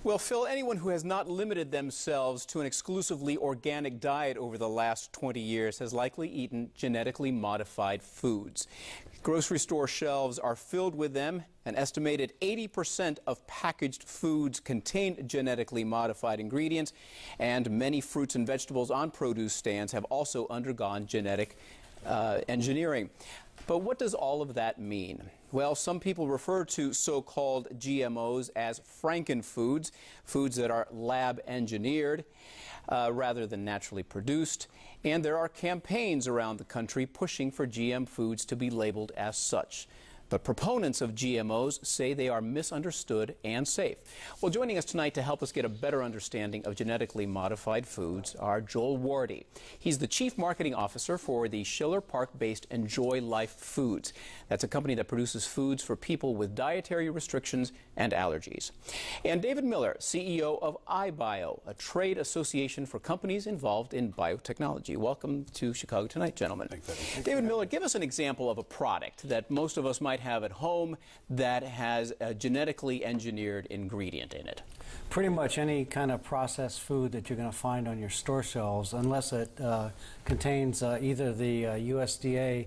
Well, Phil, anyone who has not limited themselves to an exclusively organic diet over the last 20 years has likely eaten genetically modified foods. Grocery store shelves are filled with them. An estimated 80% of packaged foods contain genetically modified ingredients, and many fruits and vegetables on produce stands have also undergone genetic engineering. But what does all of that mean? Well, some people refer to so-called GMOs as frankenfoods, foods that are lab engineered rather than naturally produced. And there are campaigns around the country pushing for GM foods to be labeled as such. But proponents of GMOs say they are misunderstood and safe. Well, joining us tonight to help us get a better understanding of genetically modified foods are Joel Wardy. He's the Chief Marketing Officer for the Schiller Park-based Enjoy Life Foods. That's a company that produces foods for people with dietary restrictions and allergies. And David Miller, CEO of iBio, a trade association for companies involved in biotechnology. Welcome to Chicago Tonight, gentlemen. David Miller, give us an example of a product that most of us might have at home that has a genetically engineered ingredient in it. Pretty much any kind of processed food that you're going to find on your store shelves, unless it contains either the USDA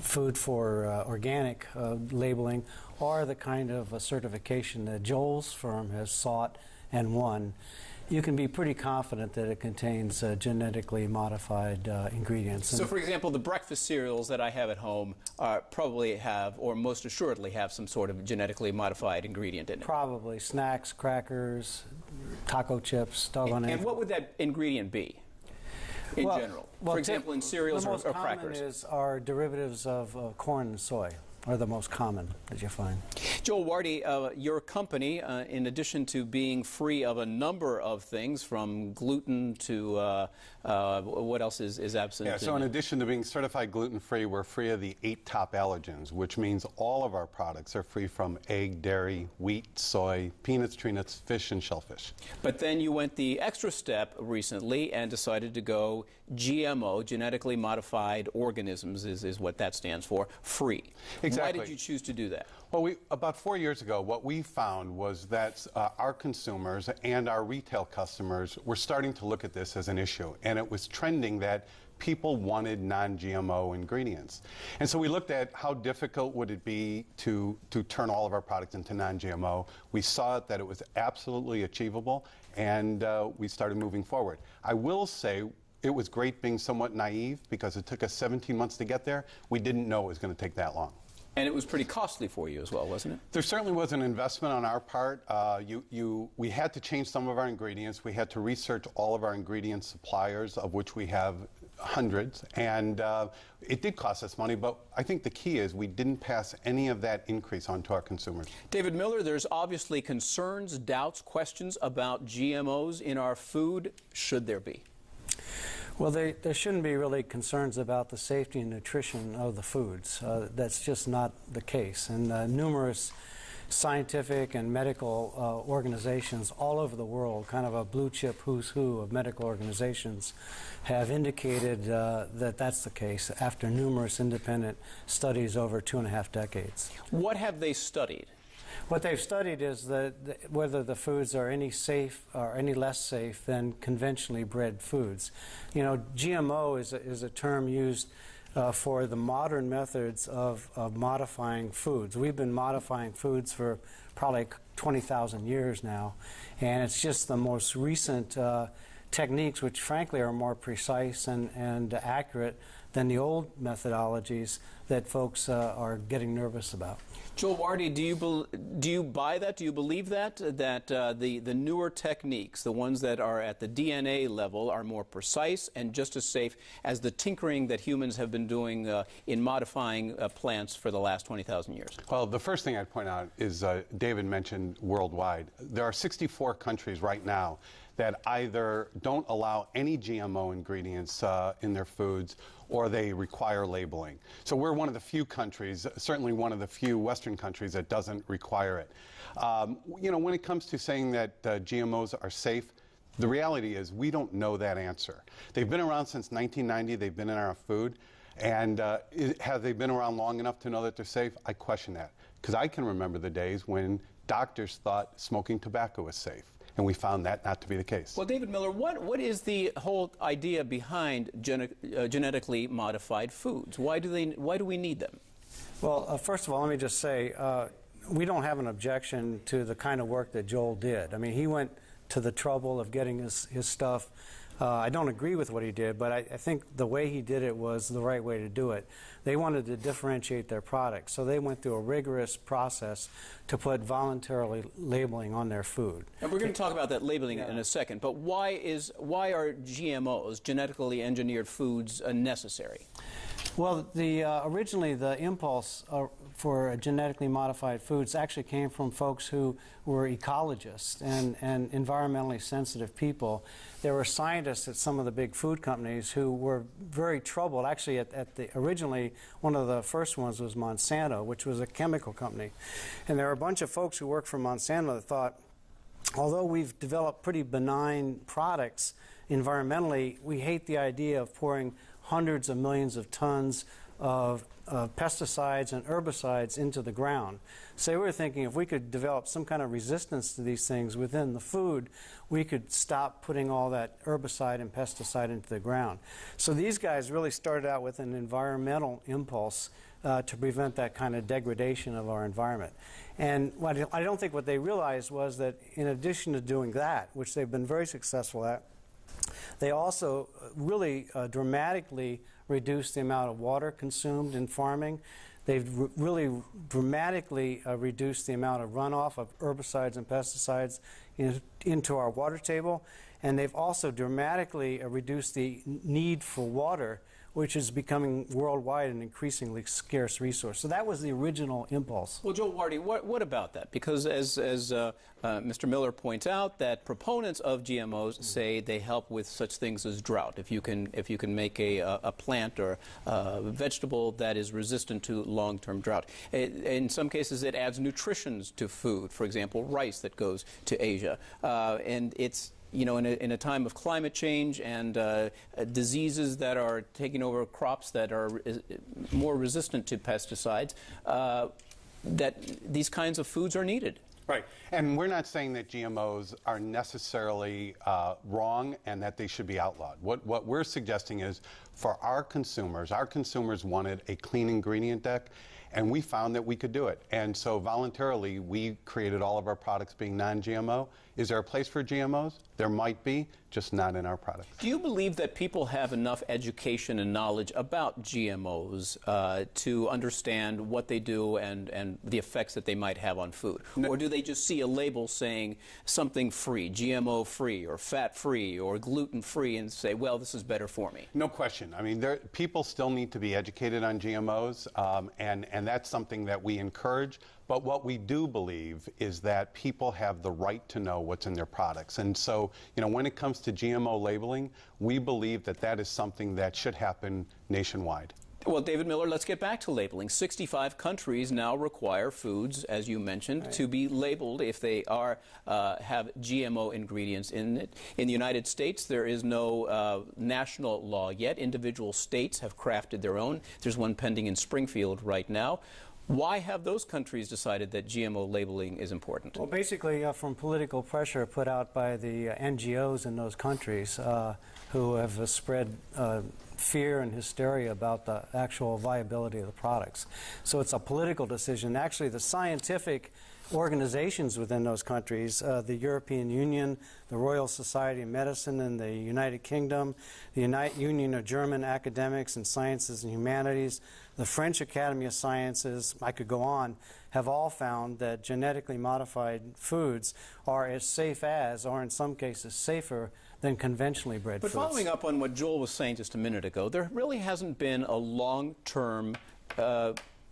food for organic labeling or the kind of certification that Joel's firm has sought and won. You can be pretty confident that it contains genetically modified ingredients. So, for example, the breakfast cereals that I have at home probably have, or most assuredly have, some sort of genetically modified ingredient in it. Probably. Snacks, crackers, taco chips, doggone it. And what would that ingredient be in general? For example, in cereals or crackers? The most common are derivatives of corn and soy. Are the most common that you find. Joel Wardy, your company, in addition to being free of a number of things, from gluten to what else is absent? Yeah, so in addition to being certified gluten-free, we're free of the 8 top allergens, which means all of our products are free from egg, dairy, wheat, soy, peanuts, tree nuts, fish, and shellfish. But then you went the extra step recently and decided to go GMO, genetically modified organisms is what that stands for, free. Exactly. Why did you choose to do that? Well, about 4 years ago, what we found was that our consumers and our retail customers were starting to look at this as an issue, and it was trending that people wanted non-GMO ingredients. And so we looked at how difficult would it be to turn all of our products into non-GMO. We saw that it was absolutely achievable, and we started moving forward. I will say it was great being somewhat naive because it took us 17 months to get there. We didn't know it was going to take that long. And it was pretty costly for you as well, wasn't it? There certainly was an investment on our part. We had to change some of our ingredients. We had to research all of our ingredient suppliers, of which we have hundreds. And it did cost us money, but I think the key is we didn't pass any of that increase on to our consumers. David Miller, there's obviously concerns, doubts, questions about GMOs in our food. Should there be? Well, there shouldn't be really concerns about the safety and nutrition of the foods. That's just not the case. And numerous scientific and medical organizations all over the world, kind of a blue chip who's who of medical organizations, have indicated that that's the case after numerous independent studies over 2.5 decades. What have they studied? What they've studied is whether the foods are any safe or any less safe than conventionally bred foods. You know, GMO is a term used for the modern methods of modifying foods. We've been modifying foods for probably 20,000 years now, and it's just the most recent techniques, which frankly are more precise and accurate than the old methodologies that folks are getting nervous about. Joel Wardy, do you buy that? Do you believe that the newer techniques, the ones that are at the DNA level, are more precise and just as safe as the tinkering that humans have been doing in modifying plants for the last 20,000 years? Well, the first thing I'd point out is David mentioned worldwide. There are 64 countries right now that either don't allow any GMO ingredients in their foods or they require labeling. So we're one of the few countries, certainly one of the few Western countries, that doesn't require it. You know, when it comes to saying that GMOs are safe, the reality is we don't know that answer. They've been around since 1990. They've been in our food. And have they been around long enough to know that they're safe? I question that, because I can remember the days when doctors thought smoking tobacco was safe. And we found that not to be the case. Well, David Miller, what is the whole idea behind genetically modified foods? Why do we need them? Well, first of all, let me just say, we don't have an objection to the kind of work that Joel did. I mean, he went to the trouble of getting his stuff. I don't agree with what he did, but I think the way he did it was the right way to do it. They wanted to differentiate their products, so they went through a rigorous process to put voluntarily labeling on their food. And we're going to talk about that labeling in a second, but why are GMOs, genetically engineered foods, necessary? Well, originally the impulse for genetically modified foods actually came from folks who were ecologists and environmentally sensitive people. There were scientists at some of the big food companies who were very troubled. Actually, originally, one of the first ones was Monsanto, which was a chemical company. And there were a bunch of folks who worked for Monsanto that thought, although we've developed pretty benign products environmentally, we hate the idea of pouring hundreds of millions of tons of pesticides and herbicides into the ground. So we were thinking if we could develop some kind of resistance to these things within the food, we could stop putting all that herbicide and pesticide into the ground. So these guys really started out with an environmental impulse to prevent that kind of degradation of our environment. And I don't think what they realized was that in addition to doing that, which they've been very successful at, they also really dramatically reduced the amount of water consumed in farming. They've really dramatically reduced the amount of runoff of herbicides and pesticides into our water table. And they've also dramatically reduced the need for water, which is becoming worldwide an increasingly scarce resource. So that was the original impulse. Well, Joel Wardy, what about that? Because as Mr. Miller points out, that proponents of GMOs say they help with such things as drought. If you can make a plant or a vegetable that is resistant to long-term drought. In some cases, it adds nutrition to food. For example, rice that goes to Asia, and it's in a time of climate change and diseases that are taking over crops that are more resistant to pesticides, that these kinds of foods are needed. Right. And we're not saying that GMOs are necessarily wrong and that they should be outlawed. What we're suggesting is for our consumers wanted a clean ingredient deck, and we found that we could do it. And so voluntarily, we created all of our products being non-GMO. Is there a place for GMOs? There might be, just not in our products. Do you believe that people have enough education and knowledge about GMOs to understand what they do and the effects that they might have on food? No. Or do they just see a label saying something free, GMO free, or fat free, or gluten free, and say, well, this is better for me? No question. I mean, people still need to be educated on GMOs, and that's something that we encourage. But what we do believe is that people have the right to know what's in their products. And so, when it comes to GMO labeling, we believe that that is something that should happen nationwide. Well, David Miller, let's get back to labeling. 65 countries now require foods, as you mentioned, to be labeled if they have GMO ingredients in it. In the United States, there is no national law yet. Individual states have crafted their own. There's one pending in Springfield right now. Why have those countries decided that GMO labeling is important? Well, basically from political pressure put out by the NGOs in those countries who have spread fear and hysteria about the actual viability of the products. So it's a political decision. Actually, the scientific organizations within those countries, the European Union, the Royal Society of Medicine in the United Kingdom, the Union of German Academics in Sciences and Humanities, the French Academy of Sciences, I could go on, have all found that genetically modified foods are as safe as, or in some cases safer, than conventionally bred foods. But following up on what Joel was saying just a minute ago, there really hasn't been a long-term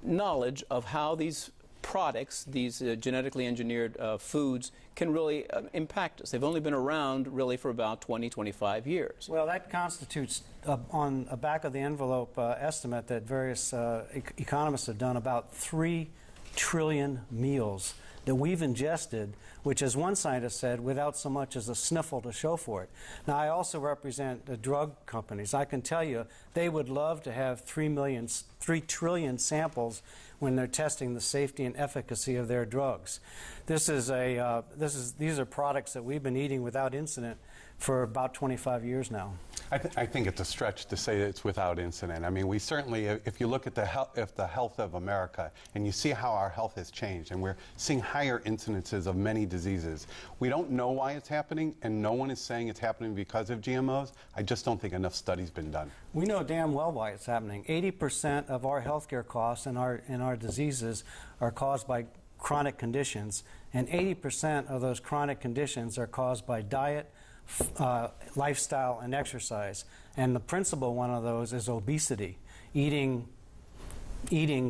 knowledge of how these products, these genetically engineered foods, can really impact us. They've only been around really for about 20, 25 years. Well, that constitutes, on a back of the envelope estimate that various economists have done, about 3 trillion meals that we've ingested, which, as one scientist said, without so much as a sniffle to show for it. Now, I also represent the drug companies. I can tell you they would love to have 3 trillion samples when they're testing the safety and efficacy of their drugs. These are products that we've been eating without incident for about 25 years now. I think it's a stretch to say that it's without incident. I mean, we certainly, if you look at the health of America and you see how our health has changed, and we're seeing higher incidences of many diseases, we don't know why it's happening, and no one is saying it's happening because of GMOs. I just don't think enough studies been done. We know damn well why it's happening. 80% of our healthcare costs and our diseases are caused by chronic conditions, and 80% of those chronic conditions are caused by diet, lifestyle, and exercise. And the principal one of those is obesity. Eating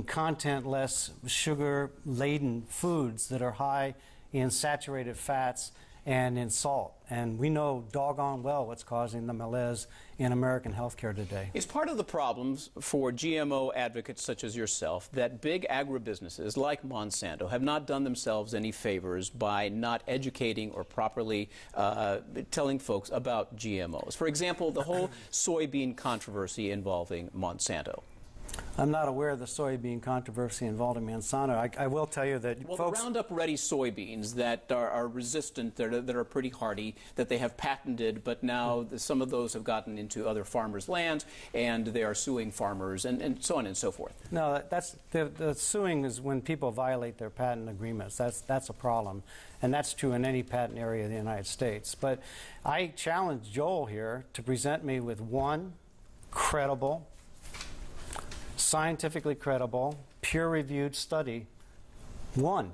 content-less, sugar-laden foods that are high in saturated fats and in salt. And we know doggone well what's causing the malaise in American healthcare today. Is part of the problems for GMO advocates such as yourself that big agribusinesses like Monsanto have not done themselves any favors by not educating or properly telling folks about GMOs? For example, the whole soybean controversy involving Monsanto. I'm not aware of the soybean controversy involving Monsanto. I will tell you that folks... the Roundup-ready soybeans that are resistant, that are pretty hardy, that they have patented, but now some of those have gotten into other farmers' lands, and they are suing farmers, and so on and so forth. No, the suing is when people violate their patent agreements. That's a problem, and that's true in any patent area of the United States. But I challenge Joel here to present me with one credible, scientifically credible, peer-reviewed study, one,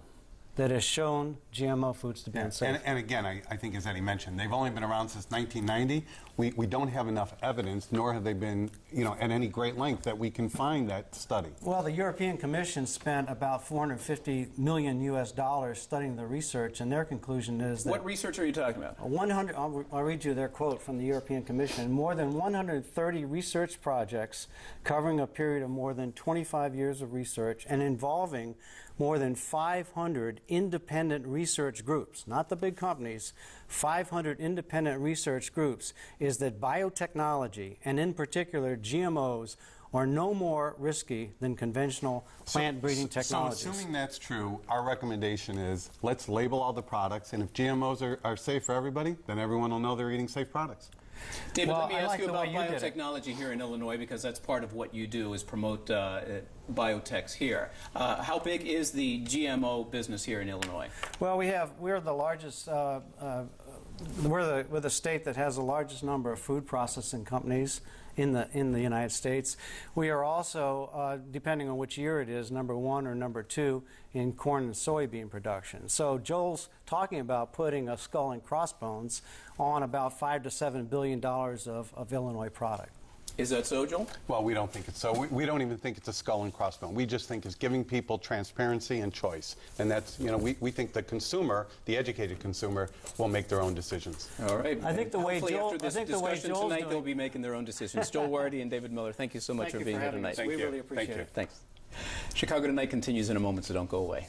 that has shown GMO foods to be unsafe. And again, I think, as Eddie mentioned, they've only been around since 1990. We don't have enough evidence, nor have they been, at any great length that we can find that study. Well, the European Commission spent about $450 million studying the research, and their conclusion is that... What research are you talking about? I'll read you their quote from the European Commission. More than 130 research projects covering a period of more than 25 years of research and involving more than 500 independent research groups, not the big companies, 500 independent research groups, is that biotechnology, and in particular GMOs, are no more risky than conventional plant breeding technologies. So assuming that's true, our recommendation is let's label all the products, and if GMOs are safe for everybody, then everyone will know they're eating safe products. David, let me ask you about biotechnology here in Illinois, because that's part of what you do, is promote biotechs here. How big is the GMO business here in Illinois? Well, we're the largest, we're the state that has the largest number of food processing companies in the United States. We are also, depending on which year it is, number 1 or number 2 in corn and soybean production. So Joel's talking about putting a skull and crossbones on about $5 to $7 billion of Illinois product. Is that so, Joel? Well, we don't think it's so. We don't even think it's a skull and crossbone. We just think it's giving people transparency and choice. And that's, we think the consumer, the educated consumer, will make their own decisions. All right. I think the way Joel, after this discussion tonight, they'll be making their own decisions. Joel Wardy and David Miller, thank you so much for being here tonight. We really appreciate it. Thanks. Chicago Tonight continues in a moment, so don't go away.